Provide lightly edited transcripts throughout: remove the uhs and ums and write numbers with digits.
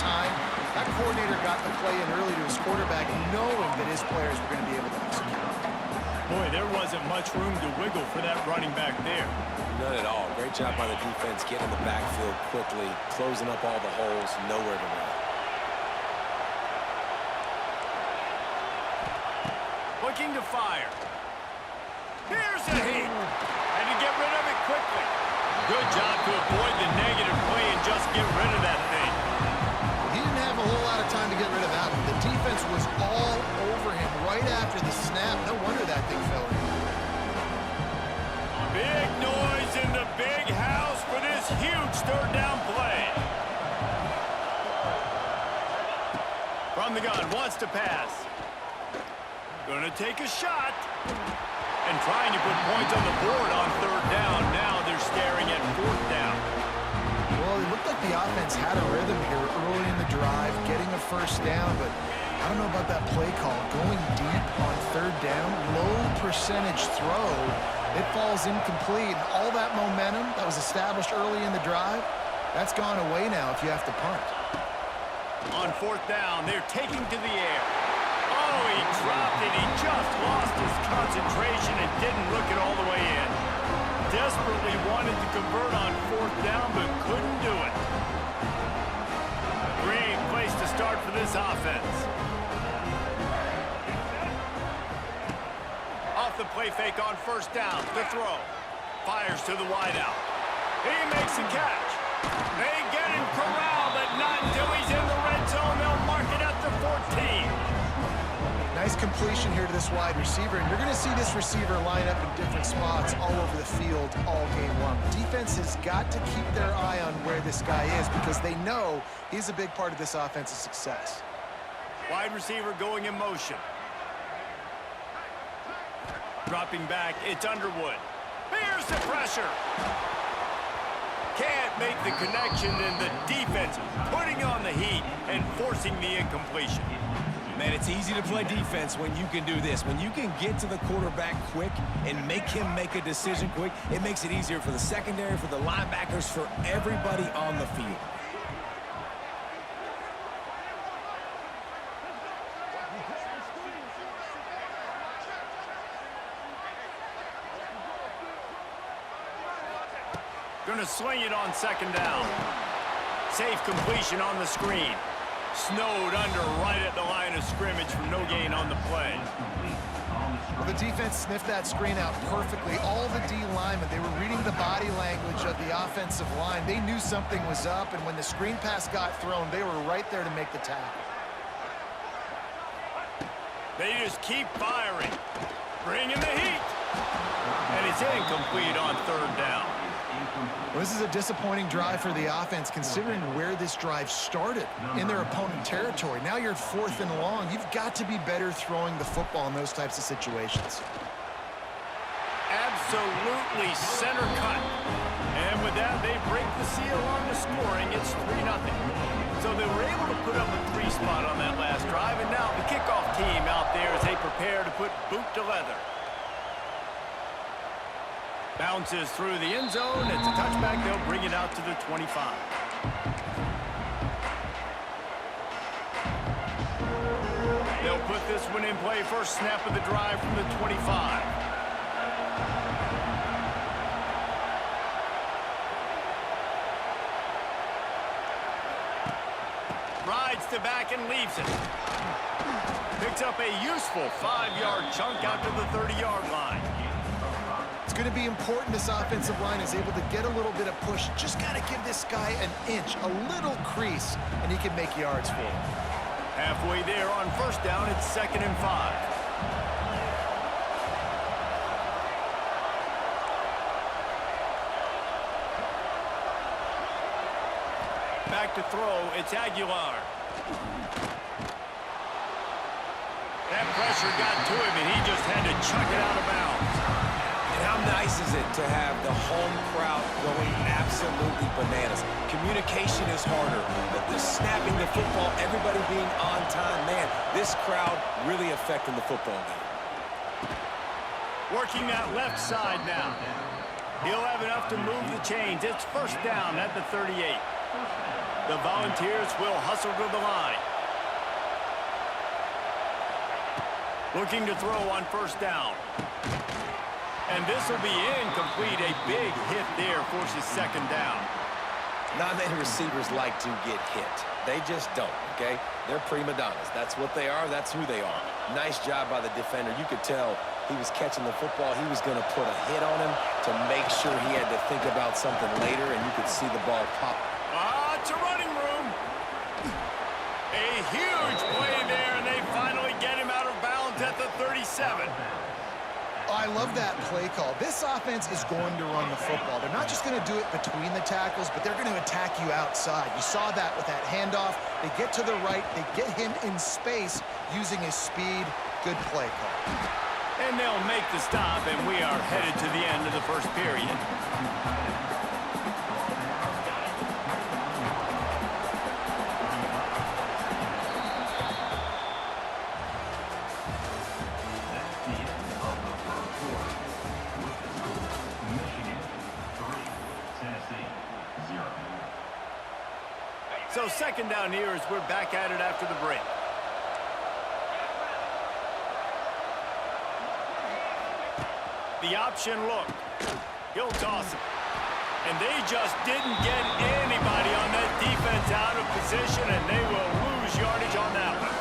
time. That coordinator got the play in early to his quarterback, knowing that his players were going to be able to execute. Boy, there wasn't much room to wiggle for that running back there. None at all. Great job by the defense getting in the backfield quickly, closing up all the holes, nowhere to run. Looking to fire. Here's a heat. And to get rid of it quickly. Good job to avoid the negative play and just get rid of that thing. He didn't have a whole lot of time to get rid of that one. The defense was all over him right after the snap. No wonder that thing fell in. Big noise in the big house for this huge third down play. From the gun, wants to pass. Gonna take a shot. And trying to put points on the board on third down. Now they're staring at fourth down. Well, it looked like the offense had a rhythm here early in the drive, getting a first down, but I don't know about that play call. Going deep on third down, low percentage throw, it falls incomplete. And all that momentum that was established early in the drive, that's gone away now if you have to punt. On fourth down, they're taking to the air. Oh, he dropped it. He just lost his concentration and didn't look it all the way in. Desperately wanted to convert on fourth down, but couldn't do it. Great place to start for this offense. Off the play fake on first down. The throw. Fires to the wideout. He makes a catch. They get him corralled, but not until he's in the red zone. They'll mark it at the 14. Nice completion here to this wide receiver, and you're going to see this receiver line up in different spots all over the field all game long. Defense has got to keep their eye on where this guy is because they know he's a big part of this offense's success. Wide receiver going in motion. Dropping back, it's Underwood. Here's the pressure. Can't make the connection, and the defense putting on the heat and forcing the incompletion. Man, it's easy to play defense when you can do this. When you can get to the quarterback quick and make him make a decision quick, it makes it easier for the secondary, for the linebackers, for everybody on the field. Gonna sling it on second down. Safe completion on the screen. Snowed under right at the line of scrimmage for no gain on the play. Well, the defense sniffed that screen out perfectly. All the D linemen, they were reading the body language of the offensive line. They knew something was up, and when the screen pass got thrown, they were right there to make the tackle. They just keep firing. Bringing the heat. And it's incomplete on third down. Well, this is a disappointing drive for the offense, considering where this drive started in their opponent territory. Now you're at fourth and long. You've got to be better throwing the football in those types of situations. Absolutely center cut. And with that, they break the seal on the scoring. It's 3-0. So they were able to put up a 3 spot on that last drive, and now the kickoff team out there as they prepare to put boot to leather. Bounces through the end zone. It's a touchback. They'll bring it out to the 25. They'll put this one in play. First snap of the drive from the 25. Rides to back and leaves it. Picks up a useful 5-yard chunk out to the 30-yard line. It's going to be important this offensive line is able to get a little bit of push. Just got to give this guy an inch, a little crease, and he can make yards for him. Halfway there on first down, it's 2nd and 5. Back to throw, it's Aguilar. That pressure got to him, and he just had to chuck it out of bounds. And how nice is it to have the home crowd going absolutely bananas? Communication is harder, but the snapping the football, everybody being on time, man, this crowd really affecting the football game. Working that left side now. He'll have enough to move the chains. It's first down at the 38. The Volunteers will hustle to the line. Looking to throw on first down. And this will be incomplete. A big hit there forces second down. Not many receivers like to get hit. They just don't, okay? They're prima donnas. That's what they are. That's who they are. Nice job by the defender. You could tell he was catching the football. He was going to put a hit on him to make sure he had to think about something later, and you could see the ball pop. It's a running room. A huge play there, and they finally get him out of bounds at the 37. I love that play call. This offense is going to run the football. They're not just going to do it between the tackles, but they're going to attack you outside. You saw that with that handoff. They get to the right. They get him in space using his speed. Good play call. And they'll make the stop, and we are headed to the end of the first period. So second down here as we're back at it after the break. The option look. He'll toss it. And they just didn't get anybody on that defense out of position, and they will lose yardage on that one.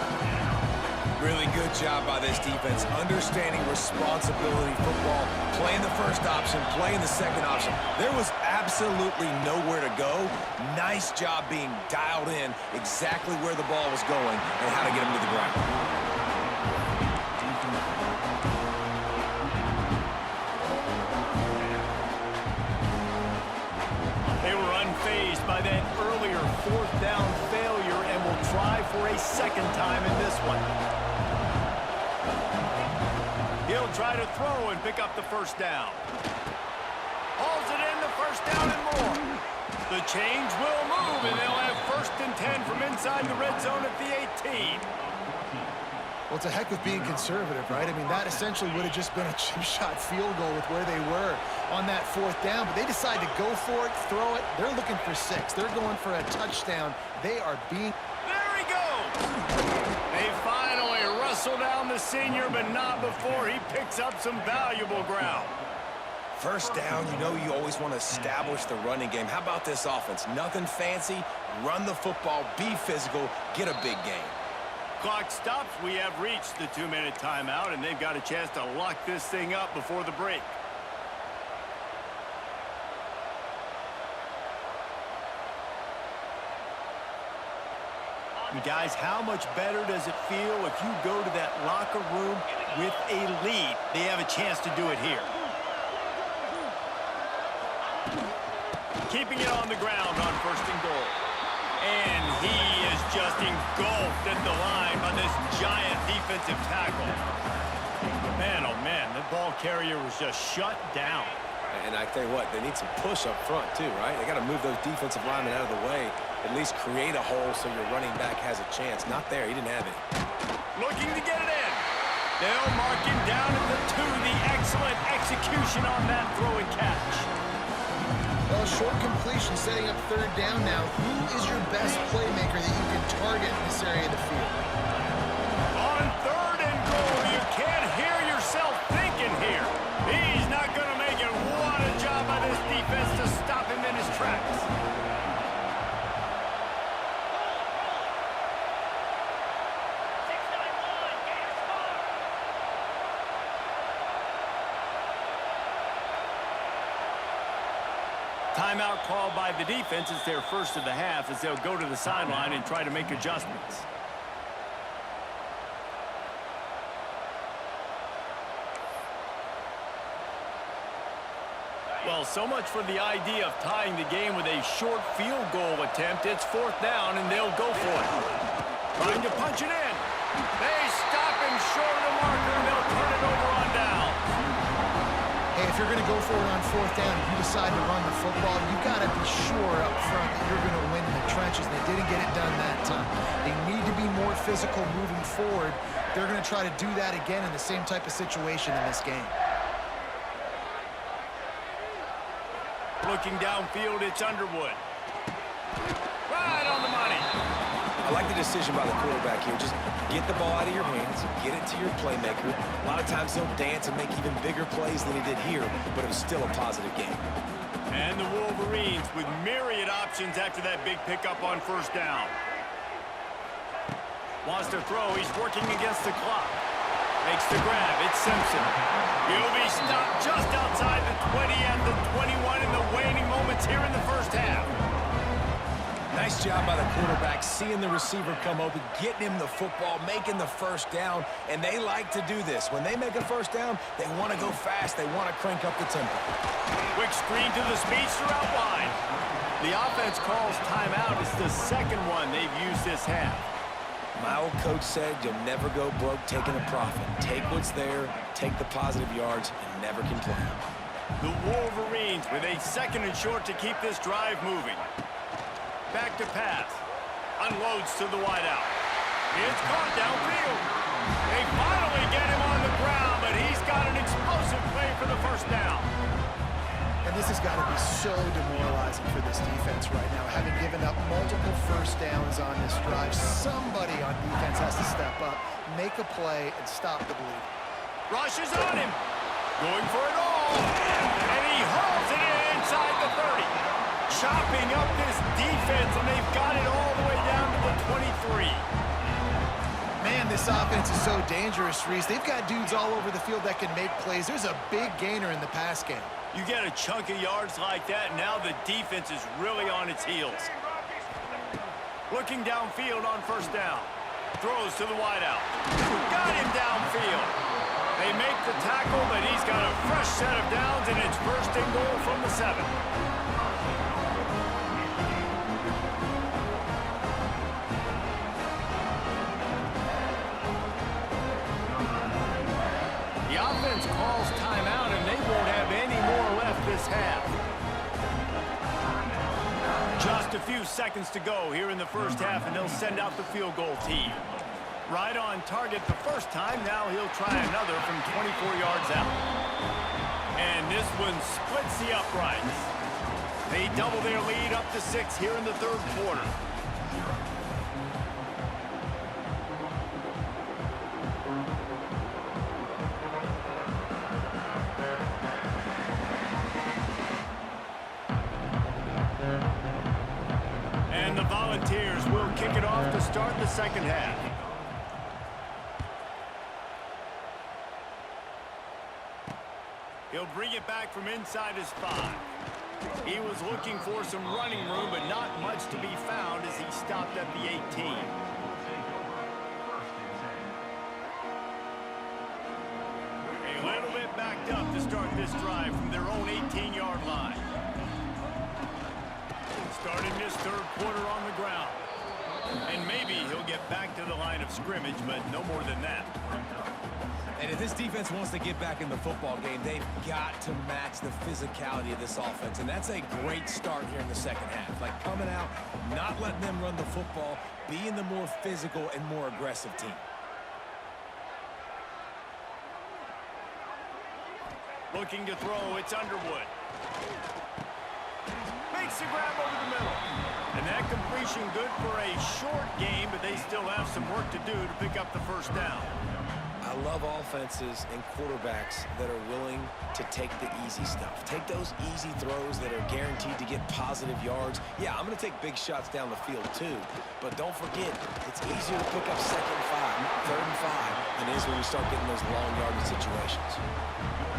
Really good job by this defense, understanding responsibility football, playing the first option, playing the second option. There was absolutely nowhere to go. Nice job being dialed in exactly where the ball was going and how to get him to the ground. They were unfazed by that earlier fourth down failure and will try for a second time in this one. He'll try to throw and pick up the first down. Hauls it in, the first down and more. The chains will move, and they'll have first and 10 from inside the red zone at the 18. Well, it's a heck of being conservative, right? I mean, that essentially would have just been a chip shot field goal with where they were on that fourth down, but they decide to go for it, throw it. They're looking for 6. They're going for a touchdown. They are being... There he goes! They finally wrestle down the senior, but not before he picks up some valuable ground. First down, you know you always want to establish the running game. How about this offense? Nothing fancy. Run the football, be physical, get a big game. Clock stops. We have reached the 2-minute timeout, and they've got a chance to lock this thing up before the break. Guys, how much better does it feel if you go to that locker room with a lead? They have a chance to do it here. Keeping it on the ground on first and goal. And he is just engulfed at the line by this giant defensive tackle. Man, oh man, the ball carrier was just shut down. And I tell you what, they need some push up front too, right? They got to move those defensive linemen out of the way, at least create a hole so your running back has a chance. Not there, he didn't have it. Looking to get it in. They'll mark him down at the 2. The excellent execution on that throw and catch. Well, short completion setting up third down now. Who is your best playmaker that you can target in this area of the field? On third and goal, you can't hear yourself thinking here. He's not going to make it. What a job by this defense to stop him in his tracks. Timeout called by the defense. It's their first of the half as they'll go to the sideline and try to make adjustments. Well, so much for the idea of tying the game with a short field goal attempt. It's fourth down, and they'll go for it. Trying to punch it in. They stop him short of the marker, and they'll turn it over on down. Hey, if you're going to go for it on fourth down, if you decide to run the football, you got to be sure up front that you're going to win in the trenches. They didn't get it done that time. They need to be more physical moving forward. They're going to try to do that again in the same type of situation in this game. Looking downfield, it's Underwood. Right on like the decision by the quarterback here. Just get the ball out of your hands, get it to your playmaker. A lot of times he'll dance and make even bigger plays than he did here, but it was still a positive game. And the Wolverines with myriad options after that big pickup on first down. Wants to throw. He's working against the clock. Makes the grab. It's Simpson. He'll be stopped just outside the 20 at the 21 in the waning moments here in the first half. Nice job by the quarterback, seeing the receiver come open, getting him the football, making the first down, and they like to do this. When they make a first down, they want to go fast. They want to crank up the tempo. Quick screen to the speedster out wide. The offense calls timeout. It's the second one they've used this half. My old coach said you'll never go broke taking a profit. Take what's there, take the positive yards, and never complain. The Wolverines with a second and short to keep this drive moving. Back to pass. Unloads to the wideout. It's caught downfield. They finally get him on the ground, but he's got an explosive play for the first down. And this has got to be so demoralizing for this defense right now. Having given up multiple first downs on this drive, somebody on defense has to step up, make a play, and stop the bleed. Rush is on him. Going for it all. And he hauls it in inside the 30. Chopping up this defense, and they've got it all the way down to the 23. Man, this offense is so dangerous, Reese. They've got dudes all over the field that can make plays. There's a big gainer in the pass game. You get a chunk of yards like that, now the defense is really on its heels. Looking downfield on first down. Throws to the wideout. Got him downfield. They make the tackle, but he's got a fresh set of downs, and it's first and goal from the 7. The offense calls timeout, and they won't have any more left this half. Just a few seconds to go here in the first half, and they'll send out the field goal team. Right on target the first time. Now he'll try another from 24 yards out. And this one splits the uprights. They double their lead up to 6 here in the third quarter. And the Volunteers will kick it off to start the second half. He'll bring it back from inside his 5. He was looking for some running room, but not much to be found as he stopped at the 18. A little bit backed up to start this drive from their own 18-yard line. Starting this third quarter on the ground. And maybe he'll get back to the line of scrimmage, but no more than that. And if this defense wants to get back in the football game, they've got to match the physicality of this offense. And that's a great start here in the second half. Like coming out, not letting them run the football, being the more physical and more aggressive team. Looking to throw, it's Underwood. Makes the grab over the middle. And that completion good for a short game, but they still have some work to do to pick up the first down. I love offenses and quarterbacks that are willing to take the easy stuff. Take those easy throws that are guaranteed to get positive yards. Yeah, I'm going to take big shots down the field too, but don't forget, it's easier to pick up third and five than it is when you start getting those long yardage situations.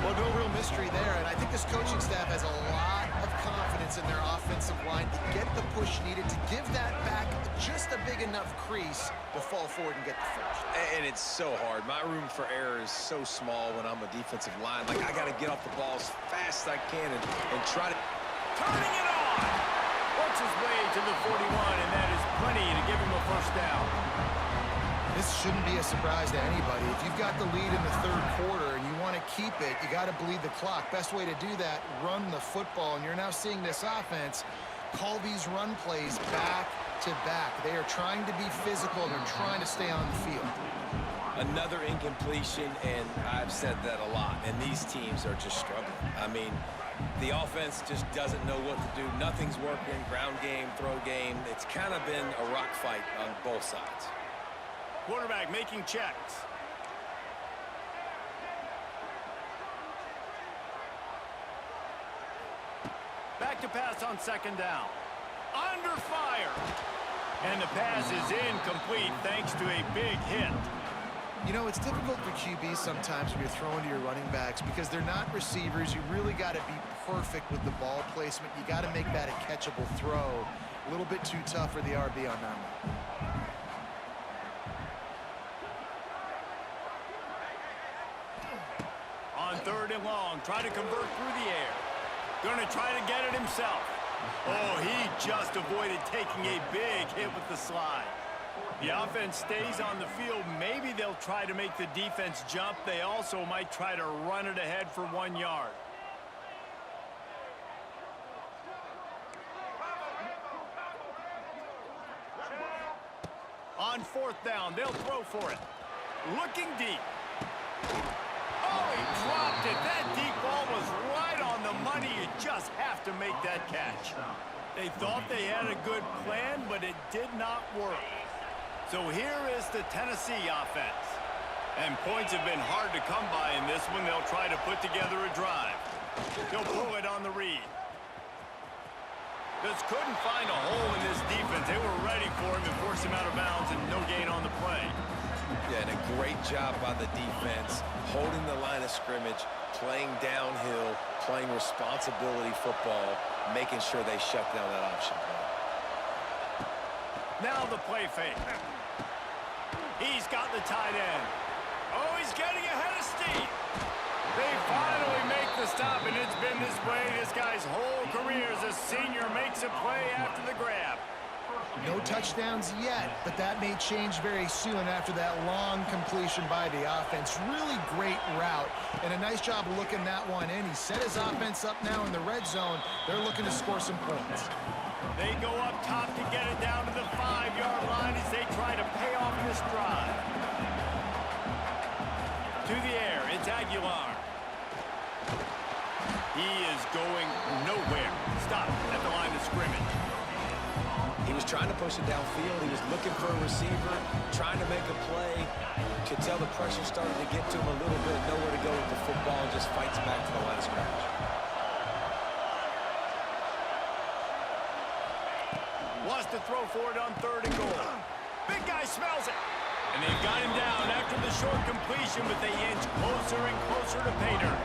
Well, no real mystery there, and I think this coaching staff has a lot of confidence in their offensive line to get the push needed to give that back just a big enough crease to fall forward and get the first. And it's so hard. My room for error is so small when I'm a defensive line. Like, I got to get off the ball as fast as I can and try to... Turning it on! Works his way to the 41, and that is plenty to give him a first down. This shouldn't be a surprise to anybody. If you've got the lead in the third quarter and you want to keep it, you got to bleed the clock. Best way to do that, run the football. And you're now seeing this offense call these run plays back to back. They are trying to be physical. They're trying to stay on the field. Another incompletion, and I've said that a lot, and these teams are just struggling. I mean, the offense just doesn't know what to do. Nothing's working, ground game, throw game. It's kind of been a rock fight on both sides. Quarterback making checks. Back to pass on second down. Under fire. And the pass is incomplete thanks to a big hit. You know, it's difficult for QBs sometimes when you're throwing to your running backs because they're not receivers. You really got to be perfect with the ball placement. You got to make that a catchable throw. A little bit too tough for the RB on that one. On third and long, try to convert through the air. Going to try to get it himself. Oh, he just avoided taking a big hit with the slide. The offense stays on the field. Maybe they'll try to make the defense jump. They also might try to run it ahead for 1 yard. On fourth down, they'll throw for it. Looking deep. Oh, he dropped it. That deep ball was right on the money. You just have to make that catch. They thought they had a good plan, but it did not work. So here is the Tennessee offense. And points have been hard to come by in this one. They'll try to put together a drive. They'll pull it on the read. Just couldn't find a hole in this defense. They were ready for him and forced him out of bounds, and no gain on the play. Yeah, and a great job by the defense, holding the line of scrimmage, playing downhill, playing responsibility football, making sure they shut down that option play. Now the play fake. He's got the tight end. Oh, he's getting ahead of steam. They finally make the stop, and it's been this way this guy's whole career as a senior makes a play after the grab. No touchdowns yet, but that may change very soon after that long completion by the offense. Really great route, and a nice job looking that one in. He set his offense up now in the red zone. They're looking to score some points. They go up top to get it down to the 5-yard line as they try to pay off this drive. To the air, it's Aguilar. He is going nowhere. Stop at the line of scrimmage. He was trying to push it downfield. He was looking for a receiver, trying to make a play. Could tell the pressure started to get to him a little bit. Nowhere to go with the football, and just fights back to the line of scrimmage. Wants to throw for it on third and goal. Big guy smells it. And they've got him down after the short completion, but they inch closer and closer to pay dirt.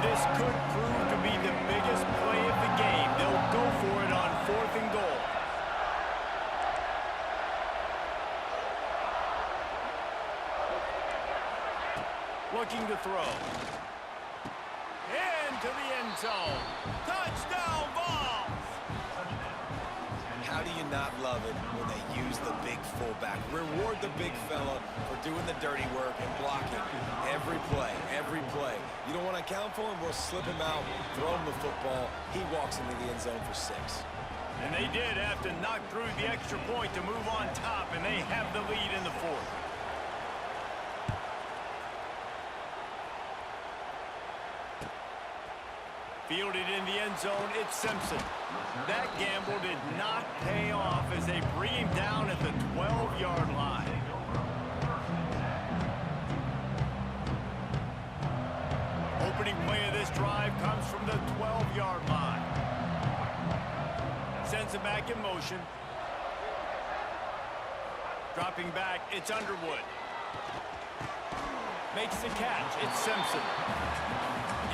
This could prove to be the biggest play of the game. They'll go for it on fourth and goal. Looking to throw. Into the end zone. Touchdown ball! How do you not love it when they use the big fullback? Reward the big fella for doing the dirty work and blocking every play, every play. You don't want to account for him? We'll slip him out, throw him the football. He walks into the end zone for 6. And they did have to knock through the extra point to move on top, and they have the lead in the fourth. Fielded in the end zone, it's Simpson. That gamble did not pay off as they bring him down at the 12-yard line. Opening play of this drive comes from the 12-yard line. Sends it back in motion. Dropping back, it's Underwood. Makes the catch, it's Simpson.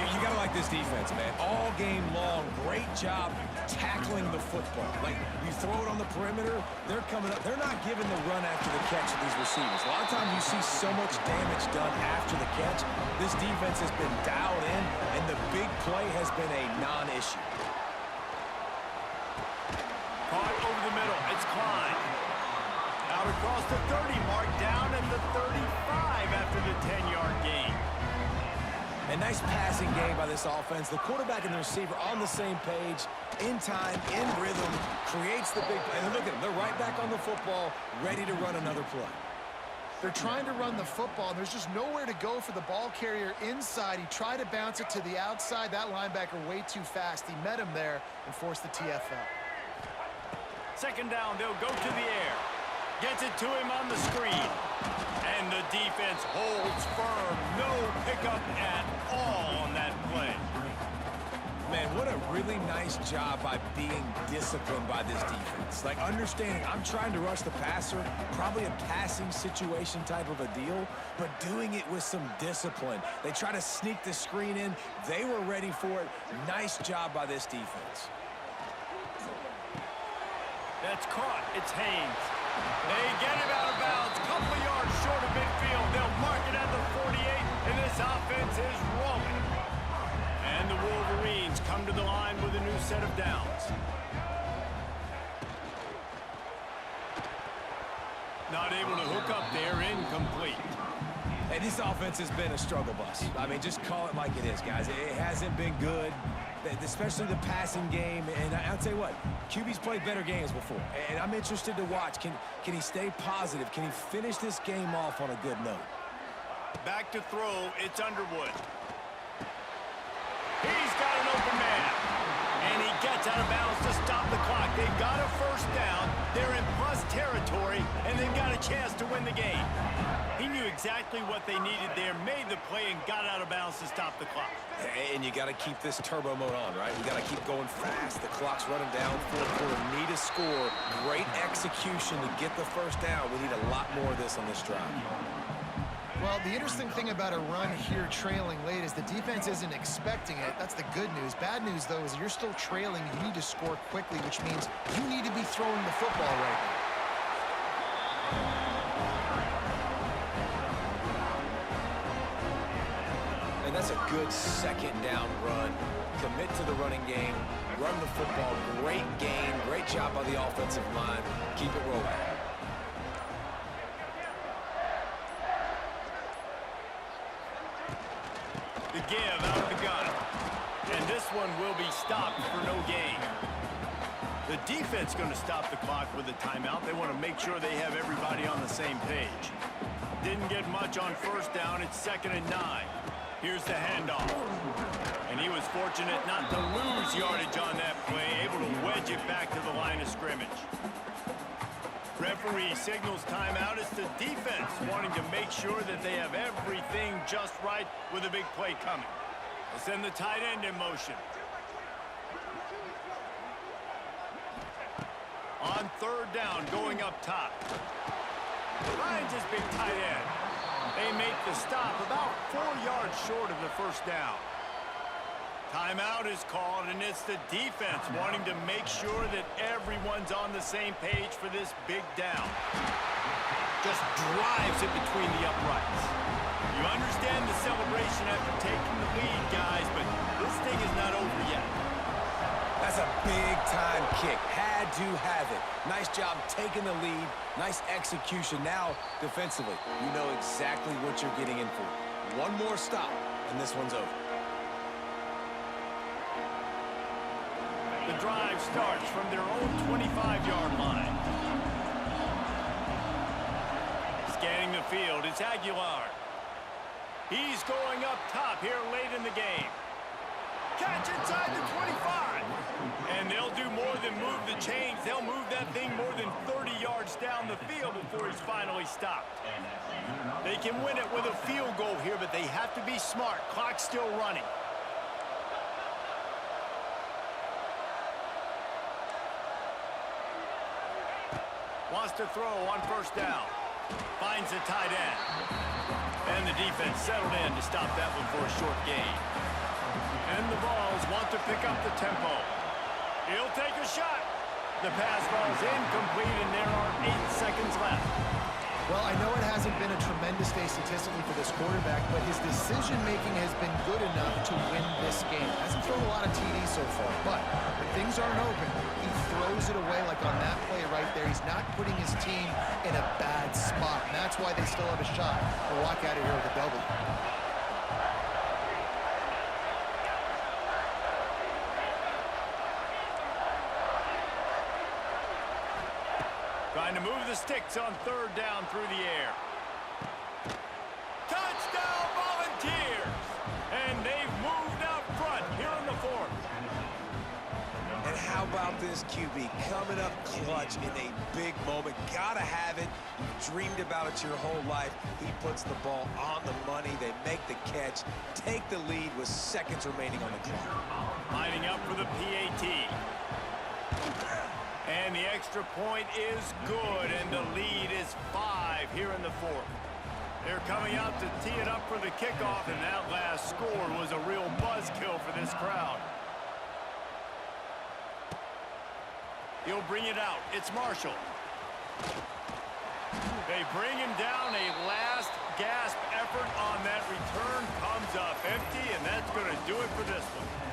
You got to like this defense, man. All game long, great job tackling the football. Like, you throw it on the perimeter, they're coming up. They're not giving the run after the catch to these receivers. A lot of times you see so much damage done after the catch. This defense has been dialed in, and the big play has been a non-issue. Caught over the middle. It's Klein. Out across the 30 mark, down at the 35 after the 10-yard gain. A nice passing game by this offense. The quarterback and the receiver on the same page, in time, in rhythm, creates the big play. And look at them. They're right back on the football, ready to run another play. They're trying to run the football, and there's just nowhere to go for the ball carrier inside. He tried to bounce it to the outside. That linebacker way too fast. He met him there and forced the TFL. Second down, they'll go to the air. Gets it to him on the screen. And the defense holds firm. No pickup at all on that play. Man, what a really nice job by being disciplined by this defense. Like, understanding I'm trying to rush the passer, probably a passing situation type of a deal, but doing it with some discipline. They try to sneak the screen in. They were ready for it. Nice job by this defense. That's caught. It's Haynes. They get him out of bounds. Couple yards short of midfield. They'll mark it at the 48, and this offense is rolling. And the Wolverines come to the line with a new set of downs. Not able to hook up there, incomplete. Hey, this offense has been a struggle bus. I mean, just call it like it is, guys. It hasn't been good, especially the passing game. And I'll tell you what, QB's played better games before. And I'm interested to watch. Can he stay positive? Can he finish this game off on a good note? Back to throw, it's Underwood. He's got an open man. And he gets out of bounds to stop the clock. They've got a first down. They're in plus territory, and they've got a chance to win the game. He knew exactly what they needed there, made the play, and got out of bounds to stop the clock. And you got to keep this turbo mode on, right? We got to keep going fast. The clock's running down. Fourth quarter, need a score. Great execution to get the first down. We need a lot more of this on this drive. Well, the interesting thing about a run here trailing late is the defense isn't expecting it. That's the good news. Bad news, though, is you're still trailing. You need to score quickly, which means you need to be throwing the football right now. And that's a good second down run. Commit to the running game. Run the football. Great game. Great job by the offensive line. Keep it rolling. The give out of the gun. And this one will be stopped for no gain. The defense going to stop the clock with a timeout. They want to make sure they have everybody on the same page. Didn't get much on first down. It's 2nd and 9. Here's the handoff. And he was fortunate not to lose yardage on that play, able to wedge it back to the line of scrimmage. Referee signals timeout. It's the defense wanting to make sure that they have everything just right with a big play coming. They'll send the tight end in motion. On 3rd down, going up top. Finds his big tight end. They make the stop about 4 yards short of the first down. Timeout is called, and it's the defense wanting to make sure that everyone's on the same page for this big down. Just drives it between the uprights. You understand the celebration after taking the lead, guys, but this thing is not over yet. That's a big-time kick. Had to have it. Nice job taking the lead. Nice execution. Now, defensively, you know exactly what you're getting in for. One more stop, and this one's over. The drive starts from their own 25-yard line. Scanning the field, it's Aguilar. He's going up top here late in the game. Catch inside the 25. And they'll do more than move the chains. They'll move that thing more than 30 yards down the field before he's finally stopped. They can win it with a field goal here, but they have to be smart. Clock's still running. Wants to throw on first down. Finds the tight end. And the defense settled in to stop that one for a short gain. And the Vols want to pick up the tempo. He'll take a shot. The pass falls incomplete, and there are 8 seconds left. Well, I know it hasn't been a tremendous day statistically for this quarterback, but his decision-making has been good enough to win this game. Hasn't thrown a lot of TDs so far, but when things aren't open, he throws it away like on that play right there. He's not putting his team in a bad spot, and that's why they still have a shot to walk out of here with a W. Trying to move the sticks on third down through the air. Touchdown Volunteers! And they've moved out front here in the fourth. And how about this QB coming up clutch in a big moment? Gotta have it. You've dreamed about it your whole life. He puts the ball on the money. They make the catch, take the lead with seconds remaining on the clock. Lining up for the PAT. And the extra point is good, and the lead is 5 here in the fourth. They're coming out to tee it up for the kickoff, and that last score was a real buzzkill for this crowd. He'll bring it out. It's Marshall. They bring him down. A last gasp effort on that return comes up empty, and that's going to do it for this one.